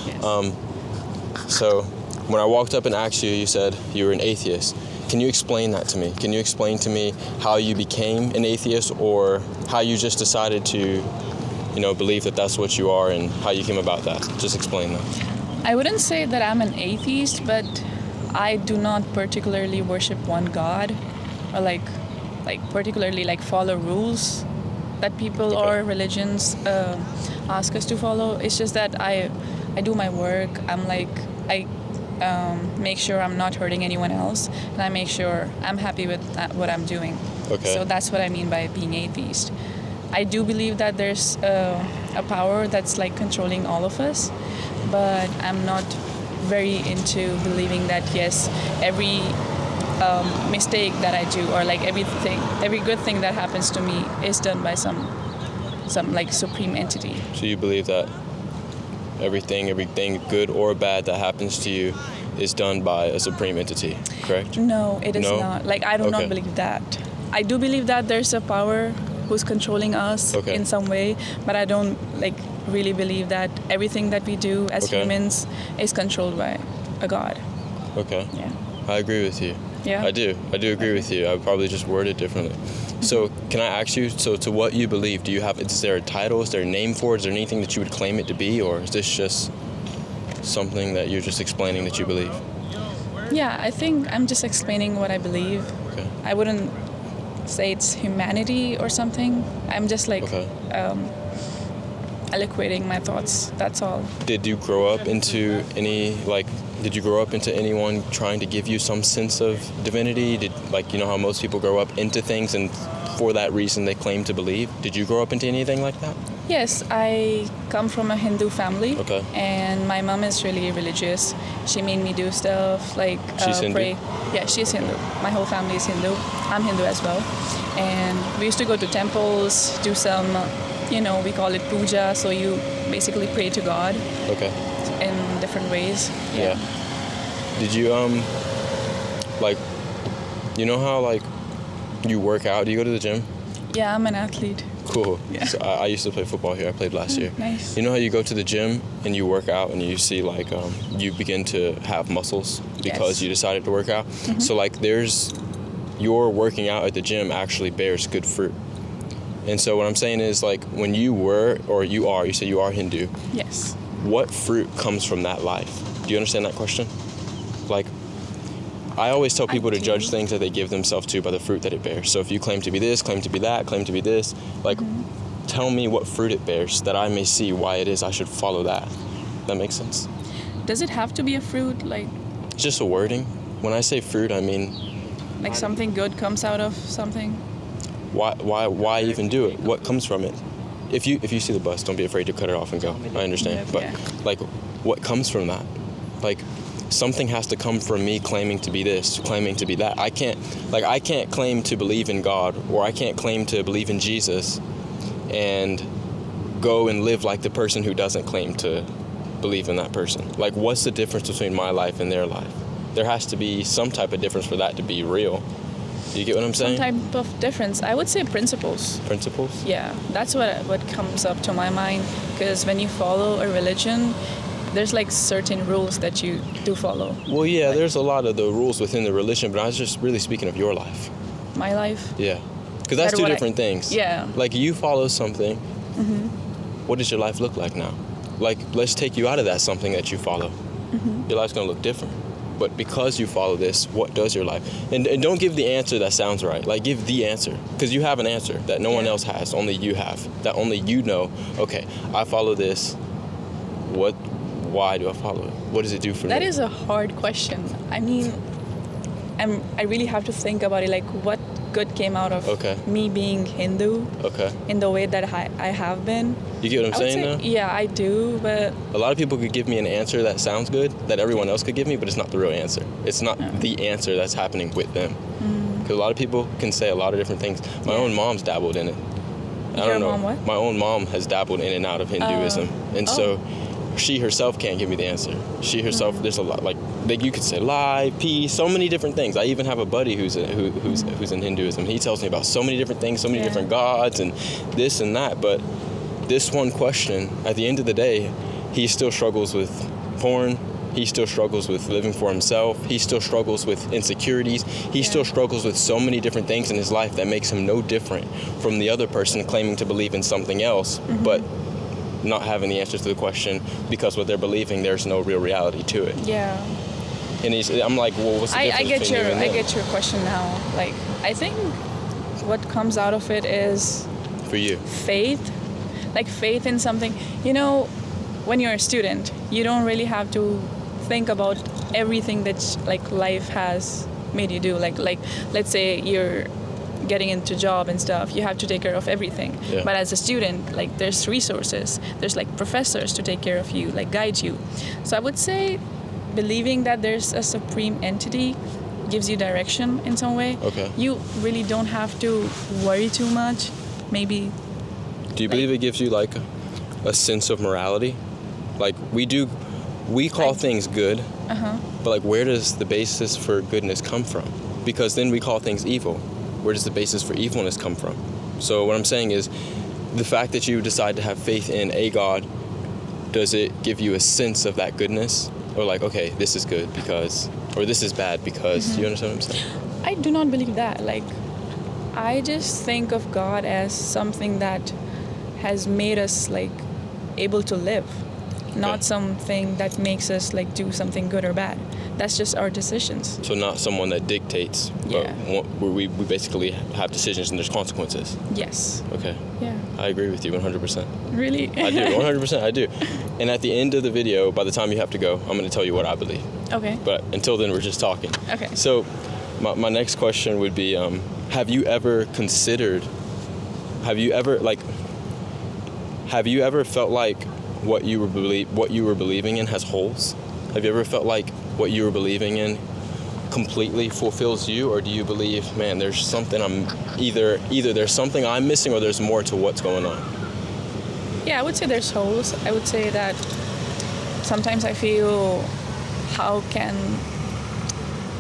Yes. Yes. So when I walked up and asked you, you said you were an atheist. Can you explain that to me? Can you explain to me how you became an atheist, or how you just decided to, believe that that's what you are, and how you came about that? Just explain that. I wouldn't say that I'm an atheist, but I do not particularly worship one God, or like particularly follow rules that people or religions ask us to follow. It's just that I do my work. I make sure I'm not hurting anyone else, and I make sure I'm happy with what I'm doing. Okay. So that's what I mean by being atheist. I do believe that there's a power that's controlling all of us, but I'm not very into believing that yes, every mistake that I do, or every good thing that happens to me is done by some supreme entity. So you believe that everything good or bad that happens to you is done by a supreme entity, correct? No, it is No? not. I do not believe that. I do believe that there's a power who's controlling us in some way, but I don't really believe that everything that we do as humans is controlled by a God. Okay. Yeah. I agree with you. Yeah. I do agree with you. I would probably just word it differently. So can I ask you, to what you believe, is there a title, is there a name for it, is there anything that you would claim it to be, or is this just something that you're just explaining that you believe? Yeah, I think I'm just explaining what I believe. Okay. I wouldn't say it's humanity or something. I'm just eloquating my thoughts, that's all. Did you grow up into anyone trying to give you some sense of divinity? Did how most people grow up into things, and for that reason they claim to believe? Did you grow up into anything like that? Yes, I come from a Hindu family. Okay. And my mom is really religious. She made me do stuff She's Hindu? pray. Yeah, she's Hindu. My whole family is Hindu. I'm Hindu as well. And we used to go to temples, do some, we call it puja. So you basically pray to God. Okay. In different ways. Yeah. Did you how you work out? Do you go to the gym? Yeah, I'm an athlete. Cool. Yeah. So I used to play football here. I played last year. Nice. You know how you go to the gym and you work out and you see you begin to have muscles because you decided to work out. Mm-hmm. So your working out at the gym actually bears good fruit. And so what I'm saying is when you say you are Hindu. Yes. What fruit comes from that life? Do you understand that question? I always tell people to judge things that they give themselves to by the fruit that it bears. So if you claim to be this, claim to be that, claim to be this, tell me what fruit it bears that I may see why it is I should follow that. That makes sense? Does it have to be a fruit? It's just a wording. When I say fruit, I mean... something good comes out of something? Why even do it? What comes from it? If you see the bus, don't be afraid to cut it off and go. I understand. But what comes from that? Something has to come from me claiming to be this, claiming to be that. I can't claim to believe in God, or I can't claim to believe in Jesus and go and live like the person who doesn't claim to believe in that person. What's the difference between my life and their life? There has to be some type of difference for that to be real. Do you get what I'm saying? Some type of difference. I would say principles. Principles? Yeah, that's what comes up to my mind. Because when you follow a religion, there's certain rules that you do follow. Well, yeah, there's a lot of the rules within the religion, but I was just really speaking of your life. My life? Yeah. Because that's two different things. Yeah. You follow something. Mm-hmm. What does your life look like now? Let's take you out of that something that you follow. Mm-hmm. Your life's going to look different. But because you follow this, what does your life? And don't give the answer that sounds right. Give the answer. Because you have an answer that no one else has. Only you have. That only you know. Okay, I follow this. Why do I follow it? What does it do for me? That is a hard question. I mean, I really have to think about it. What good came out of me being Hindu in the way that I have been? You get what I'm saying now? Yeah, I do, but... A lot of people could give me an answer that sounds good, that everyone else could give me, but it's not the real answer. It's not the answer that's happening with them. Because a lot of people can say a lot of different things. My own mom's dabbled in it. I don't know. Mom what? My own mom has dabbled in and out of Hinduism. So she herself can't give me the answer. She herself, there's a lot, you could say lie, peace, so many different things. I even have a buddy who's in Hinduism. He tells me about so many different things, so many different gods and this and that. But this one question, at the end of the day, he still struggles with porn. He still struggles with living for himself. He still struggles with insecurities. He still struggles with so many different things in his life that makes him no different from the other person claiming to believe in something else, but not having the answer to the question, because what they're believing, there's no real reality to it. Yeah. And I'm like, well, what's the difference between you and I them? get your question now. Like, I think what comes out of it is For you. faith. Like faith in something. You know, when you're a student, you don't really have to think about everything that like life has made you do. Like let's say you're getting into job and stuff, you have to take care of everything. Yeah. But as a student, like there's resources, there's like professors to take care of you, like guide you. So I would say believing that there's a supreme entity gives you direction in some way. Okay. You really don't have to worry too much. Maybe. Do you believe it gives you like a sense of morality? Like we call things good, but like where does the basis for goodness come from? Because then we call things evil. Where does the basis for evilness come from? So what I'm saying is, the fact that you decide to have faith in a God, does it give you a sense of that goodness? Or like, okay, this is good because, or this is bad because, you understand what I'm saying? I do not believe that. Like, I just think of God as something that has made us like able to live, not something that makes us like do something good or bad. That's just our decisions. So not someone that dictates, Yeah. but we basically have decisions and there's consequences. Yes. Okay. Yeah. I agree with you 100%. Really? I do, 100%, I do. And at the end of the video, by the time you have to go, I'm going to tell you what I believe. Okay. But until then, we're just talking. Okay. So my next question would be, have you ever felt like what you were believing in has holes? Have you ever felt like what you were believing in completely fulfills you, or do you believe, man, there's something either there's something I'm missing or there's more to what's going on? Yeah, I would say there's holes. I would say that sometimes I feel, how can,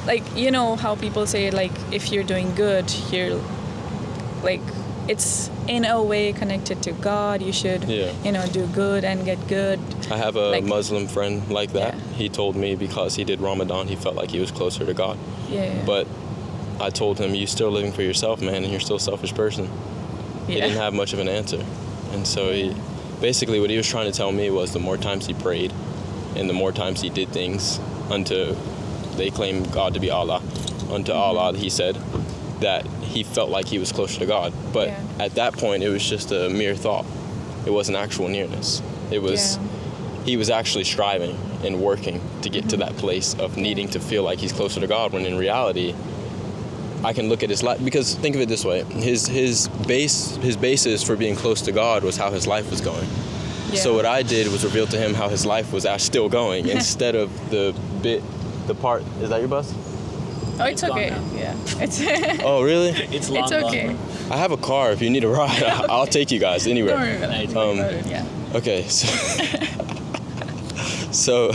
like, you know how people say, like, if you're doing good, you're, like, it's in a way connected to God. You should, do good and get good. I have a like, Muslim friend like that. Yeah. He told me because he did Ramadan, he felt like he was closer to God. Yeah. But I told him, you're still living for yourself, man, and you're still a selfish person. He didn't have much of an answer. And so basically what he was trying to tell me was the more times he prayed and the more times he did things unto, they claim God to be Allah, unto Allah, he said, that he felt like he was closer to God. But at that point, it was just a mere thought. It wasn't actual nearness. It was, he was actually striving and working to get to that place of needing to feel like he's closer to God, when in reality, I can look at his life, because think of it this way, his basis for being close to God was how his life was going. Yeah. So what I did was reveal to him how his life was actually still going, instead of the part, is that your bus? Oh, it's okay. Yeah. It's Oh, really? It's long. It's okay. Long. I have a car. If you need a ride, I'll take you guys anywhere. Don't worry about it. Yeah. Okay. So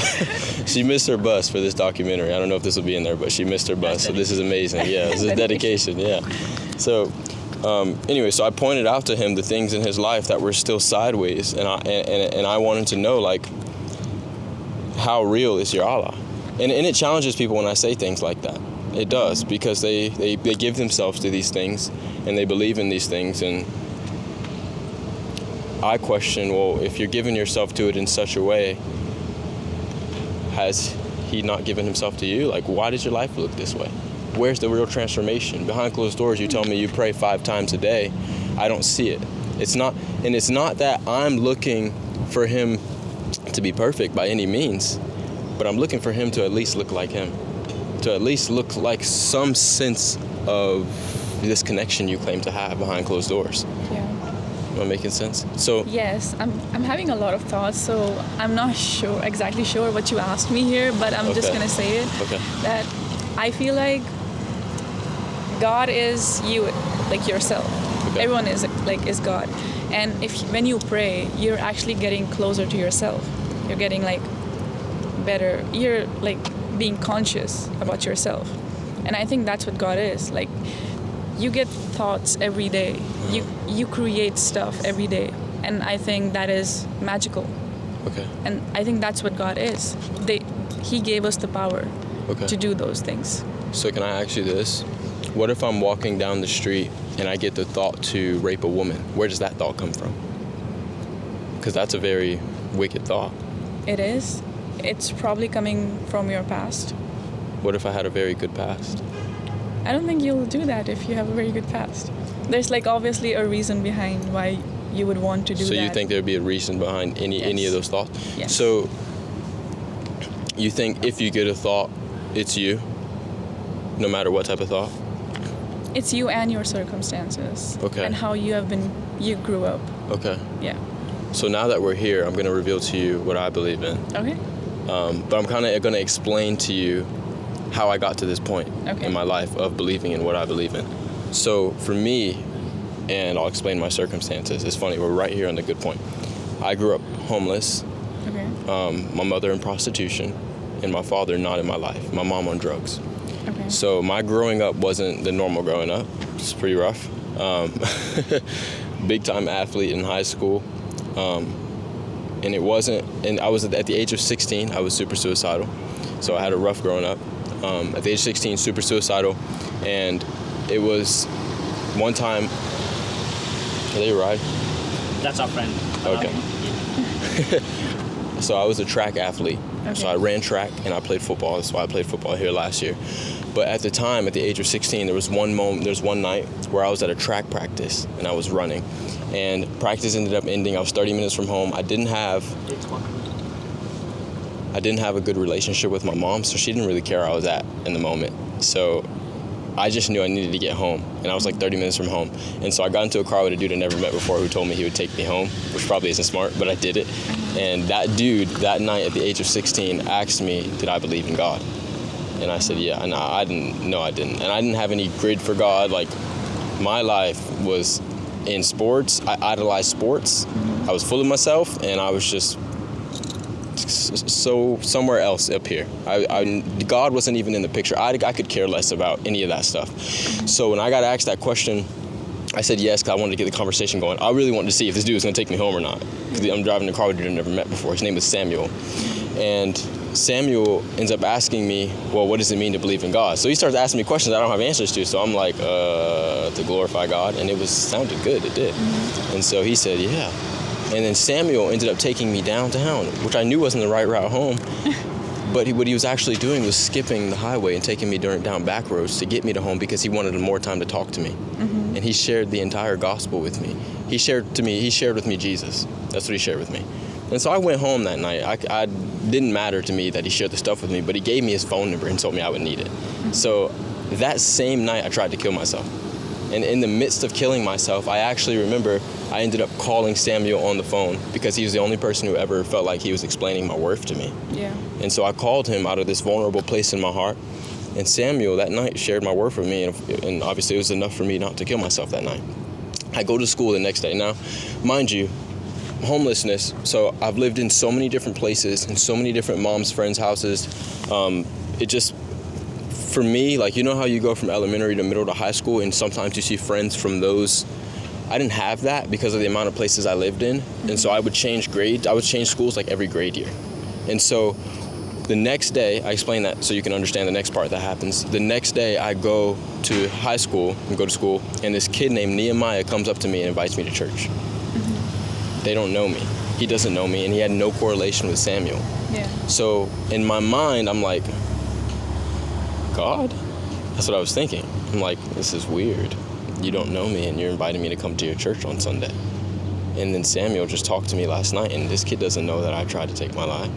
she missed her bus for this documentary. I don't know if this will be in there, but she missed her bus. So this is amazing. Yeah, this is dedication. Yeah. So anyway, so I pointed out to him the things in his life that were still sideways, and I wanted to know, like, how real is your Allah? And it challenges people when I say things like that. It does, because they give themselves to these things and they believe in these things, and I question, well, if you're giving yourself to it in such a way, has he not given himself to you? Like, why does your life look this way? Where's the real transformation? Behind closed doors, you tell me you pray 5 times a day. I don't see it. It's not that I'm looking for him to be perfect by any means, but I'm looking for him to at least look like him, to at least look like some sense of this connection you claim to have behind closed doors. Yeah. Am I making sense? So yes, I'm having a lot of thoughts, so I'm not exactly sure what you asked me here, but I'm just gonna say it. Okay. That I feel like God is you, like yourself. Okay. Everyone is God, and when you pray, you're actually getting closer to yourself. You're getting like better. You're like being conscious about yourself, and I think that's what God is. Like, you get thoughts every day. You create stuff every day, and I think that is magical. Okay. And I think that's what God is. He gave us the power to do those things. So can I ask you this? What if I'm walking down the street and I get the thought to rape a woman? Where does that thought come from? Because that's a very wicked thought. It is. It's probably coming from your past. What if I had a very good past? I don't think you'll do that if you have a very good past. There's like obviously a reason behind why you would want to do that. So you think there'd be a reason behind any of those thoughts? Yes. So you think if you get a thought, it's you, no matter what type of thought? It's you and your circumstances. Okay. And how you grew up. Okay. Yeah. So now that we're here, I'm going to reveal to you what I believe in. Okay. But I'm kind of going to explain to you how I got to this point in my life of believing in what I believe in. So for me, and I'll explain my circumstances. It's funny, we're right here on the good point. I grew up homeless, my mother in prostitution, and my father not in my life, my mom on drugs. Okay. So my growing up wasn't the normal growing up. It's pretty rough. Big time athlete in high school. And it wasn't, and I was at the age of 16, I was super suicidal. So I had a rough growing up. At the age of 16, super suicidal. And it was one time, are they right? That's our friend. Okay. So I was a track athlete. Okay. So I ran track and I played football. That's why I played football here last year. But at the time, at the age of 16, there was one night where I was at a track practice and I was running. And practice ended up ending. I was 30 minutes from home. I didn't have a good relationship with my mom, so she didn't really care where I was at in the moment. So I just knew I needed to get home, and I was like 30 minutes from home. And so I got into a car with a dude I never met before who told me he would take me home, which probably isn't smart, but I did it. And that dude, that night at the age of 16, asked me, did I believe in God? And I said, yeah. And I didn't. No, I didn't. And I didn't have any grid for God. Like, my life was in sports. I idolized sports. I was full of myself, and I was just so somewhere else up here. God wasn't even in the picture. I could care less about any of that stuff. So when I got asked that question, I said yes, because I wanted to get the conversation going. I really wanted to see if this dude was going to take me home or not, because I'm driving a car with a dude I've never met before. His name was Samuel. And Samuel ends up asking me, well, what does it mean to believe in God? So he starts asking me questions I don't have answers to. So I'm like, to glorify God. And it sounded good. It did. And so he said, yeah. And then Samuel ended up taking me downtown, which I knew wasn't the right route home. But what he was actually doing was skipping the highway and taking me down back roads to get me to home because he wanted more time to talk to me. And he shared the entire gospel with me. He shared with me Jesus. That's what he shared with me. And so I went home that night. I didn't matter to me that he shared the stuff with me, but he gave me his phone number and told me I would need it. So that same night I tried to kill myself. And in the midst of killing myself, I actually remember I ended up calling Samuel on the phone because he was the only person who ever felt like he was explaining my worth to me. Yeah. And so I called him out of this vulnerable place in my heart. And Samuel that night shared my worth with me. And obviously it was enough for me not to kill myself that night. I go to school the next day. Now, mind you, homelessness. So I've lived in so many different places and so many different moms, friends' houses. It just, for me, like, you know how you go from elementary to middle to high school and sometimes you see friends from those. I didn't have that because of the amount of places I lived in. And so I would change grades. I would change schools like every grade year. And so the next day, I explain that so you can understand the next part that happens. The next day I go to high school and go to school, and this kid named Nehemiah comes up to me and invites me to church. They don't know me. He doesn't know me, and he had no correlation with Samuel. Yeah. So in my mind, I'm like, God? That's what I was thinking. I'm like, this is weird. You don't know me, and you're inviting me to come to your church on Sunday. And then Samuel just talked to me last night, and this kid doesn't know that I tried to take my life.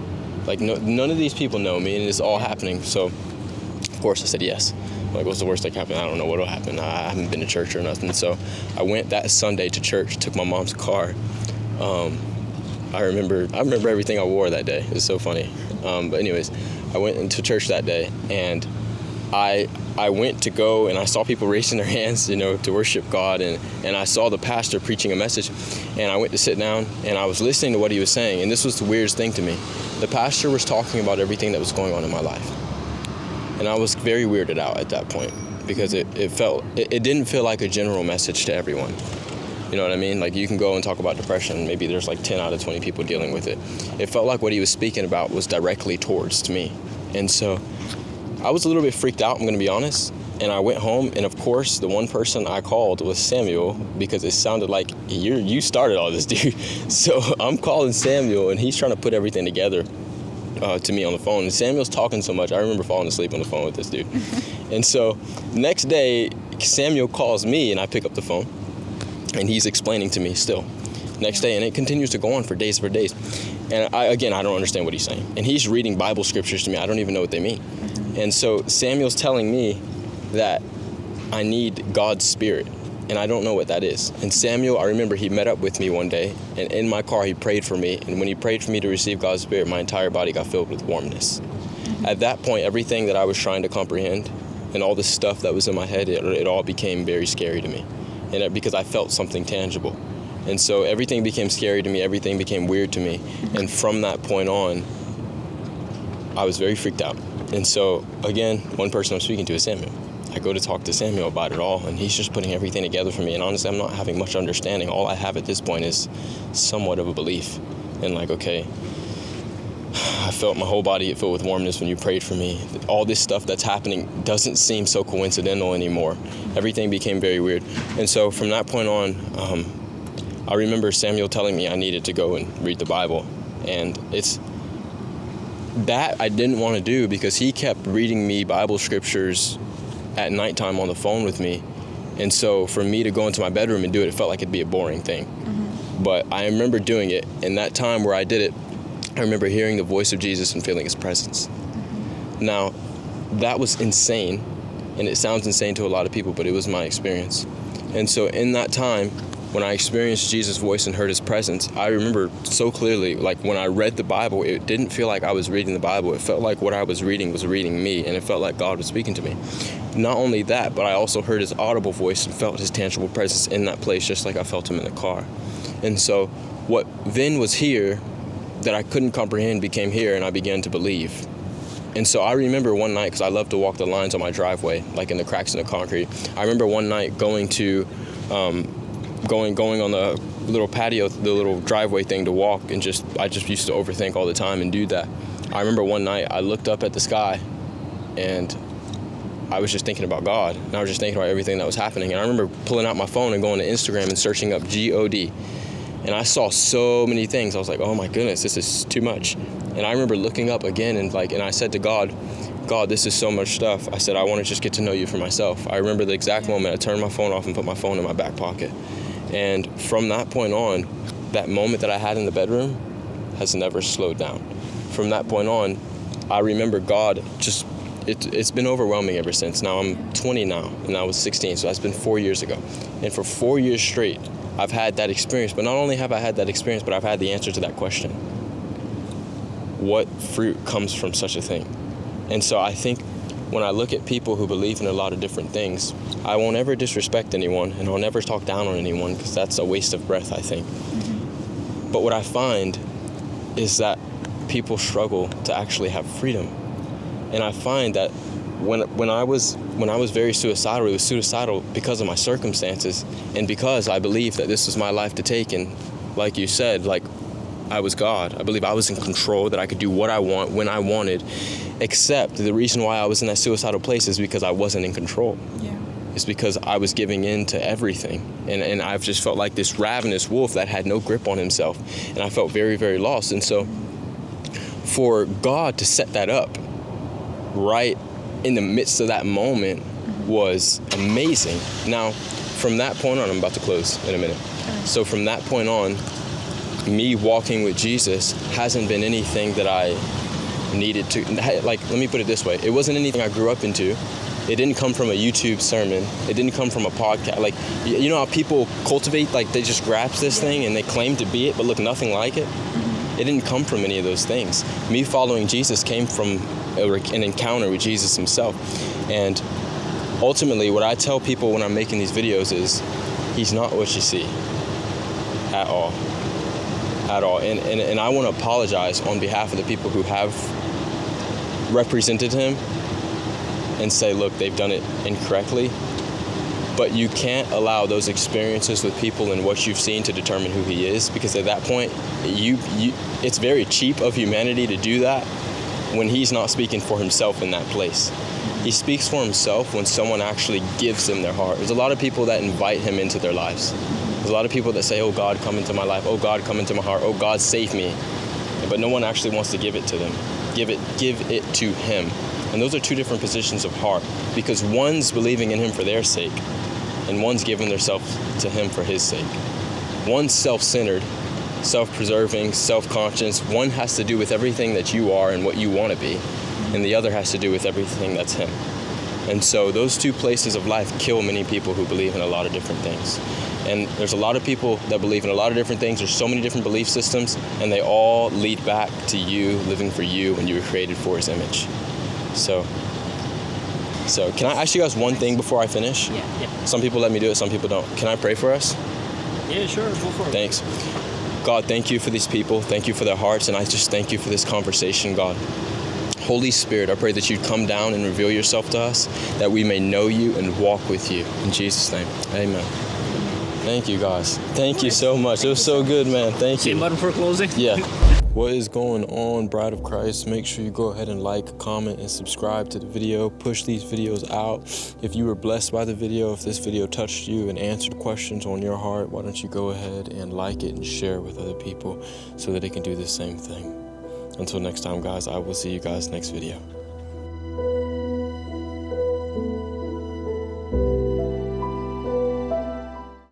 Like, none of these people know me, and it's all happening. So, of course, I said yes. Like, what's the worst that can happen? I don't know what will happen. I haven't been to church or nothing. So I went that Sunday to church, took my mom's car. I remember everything I wore that day. It's so funny. But anyways, I went into church that day, and I went to go, and I saw people raising their hands, to worship God, and I saw the pastor preaching a message, and I went to sit down, and I was listening to what he was saying, and this was the weirdest thing to me. The pastor was talking about everything that was going on in my life, and I was very weirded out at that point because it didn't feel like a general message to everyone. You know what I mean? Like, you can go and talk about depression. Maybe there's like 10 out of 20 people dealing with it. It felt like what he was speaking about was directly towards me. And so I was a little bit freaked out, I'm going to be honest. And I went home, and of course, the one person I called was Samuel, because it sounded like you started all this, dude. So I'm calling Samuel, and he's trying to put everything together to me on the phone. And Samuel's talking so much, I remember falling asleep on the phone with this dude. And so next day, Samuel calls me, and I pick up the phone. And he's explaining to me still next day, and it continues to go on for days. And I don't understand what he's saying. And he's reading Bible scriptures to me. I don't even know what they mean. And so Samuel's telling me that I need God's spirit, and I don't know what that is. And Samuel, I remember he met up with me one day, and in my car he prayed for me. And when he prayed for me to receive God's spirit, my entire body got filled with warmness. At that point, everything that I was trying to comprehend and all the stuff that was in my head, it all became very scary to me. And because I felt something tangible. And so everything became scary to me, everything became weird to me. And from that point on, I was very freaked out. And so, again, one person I'm speaking to is Samuel. I go to talk to Samuel about it all, and he's just putting everything together for me. And honestly, I'm not having much understanding. All I have at this point is somewhat of a belief. And like, okay, I felt my whole body get filled with warmness when you prayed for me. All this stuff that's happening doesn't seem so coincidental anymore. Everything became very weird. And so from that point on, I remember Samuel telling me I needed to go and read the Bible. And it's that I didn't want to do, because he kept reading me Bible scriptures at nighttime on the phone with me. And so for me to go into my bedroom and do it, it felt like it'd be a boring thing. But I remember doing it. And that time where I did it, I remember hearing the voice of Jesus and feeling his presence. Now, that was insane, and it sounds insane to a lot of people, but it was my experience. And so in that time, when I experienced Jesus' voice and heard his presence, I remember so clearly, like when I read the Bible, it didn't feel like I was reading the Bible. It felt like what I was reading me, and it felt like God was speaking to me. Not only that, but I also heard his audible voice and felt his tangible presence in that place, just like I felt him in the car. And so what then was here that I couldn't comprehend became here, and I began to believe. And so I remember one night, because I love to walk the lines on my driveway, like in the cracks in the concrete. I remember one night going to, going on the little patio, the little driveway thing to walk, and I just used to overthink all the time and do that. I remember one night I looked up at the sky, and I was just thinking about God, and I was just thinking about everything that was happening. And I remember pulling out my phone and going to Instagram and searching up G-O-D. And I saw so many things. I was like, oh my goodness, this is too much. And I remember looking up again and I said to God, this is so much stuff. I said, I want to just get to know you for myself. I remember the exact moment I turned my phone off and put my phone in my back pocket. And from that point on, that moment that I had in the bedroom has never slowed down. From that point on, I remember God it's been overwhelming ever since. Now I'm 20 now, and I was 16, so that's been 4 years ago. And for 4 years straight, I've had that experience. But not only have I had that experience, but I've had the answer to that question. What fruit comes from such a thing? And so I think when I look at people who believe in a lot of different things, I won't ever disrespect anyone, and I'll never talk down on anyone, because that's a waste of breath, I think. But what I find is that people struggle to actually have freedom. And I find that when I was very suicidal, it was suicidal because of my circumstances, and because I believed that this was my life to take. And like you said, like I was God. I believe I was in control, that I could do what I want when I wanted. Except the reason why I was in that suicidal place is because I wasn't in control. Yeah. It's because I was giving in to everything. And I've just felt like this ravenous wolf that had no grip on himself. And I felt very, very lost. And so for God to set that up right in the midst of that moment was amazing. Now, from that point on, I'm about to close in a minute. So from that point on, me walking with Jesus hasn't been anything that I needed to, like, let me put it this way. It wasn't anything I grew up into. It didn't come from a YouTube sermon. It didn't come from a podcast. Like, you know how people cultivate, like they just grasp this thing and they claim to be it, but look nothing like it? It didn't come from any of those things. Me following Jesus came from an encounter with Jesus himself. And ultimately, what I tell people when I'm making these videos is, he's not what you see at all. At all. And I want to apologize on behalf of the people who have represented him and say, look, they've done it incorrectly. But you can't allow those experiences with people and what you've seen to determine who he is, because at that point, it's very cheap of humanity to do that when he's not speaking for himself in that place. He speaks for himself when someone actually gives him their heart. There's a lot of people that invite him into their lives. There's a lot of people that say, oh God, come into my life. Oh God, come into my heart. Oh God, save me. But no one actually wants to give it to them. Give it to him. And those are two different positions of heart, because one's believing in him for their sake, and one's giving themselves to him for his sake. One's self-centered, self-preserving, self-conscious. One has to do with everything that you are and what you want to be, and the other has to do with everything that's him. And so those two places of life kill many people who believe in a lot of different things. And there's a lot of people that believe in a lot of different things. There's so many different belief systems, and they all lead back to you living for you when you were created for his image. So can I ask you guys one thing before I finish? Yeah. Some people let me do it, some people don't. Can I pray for us? Yeah, sure, go for it. Thanks. God, thank you for these people. Thank you for their hearts, and I just thank you for this conversation, God. Holy Spirit, I pray that you'd come down and reveal yourself to us, that we may know you and walk with you. In Jesus' name, amen. Thank you, guys. Thank you so much. It was so good, man. Thank you. Same button for closing? Yeah. What is going on, Bride of Christ? Make sure you go ahead and like, comment, and subscribe to the video. Push these videos out. If you were blessed by the video, if this video touched you and answered questions on your heart, why don't you go ahead and like it and share it with other people so that they can do the same thing. Until next time, guys, I will see you guys next video.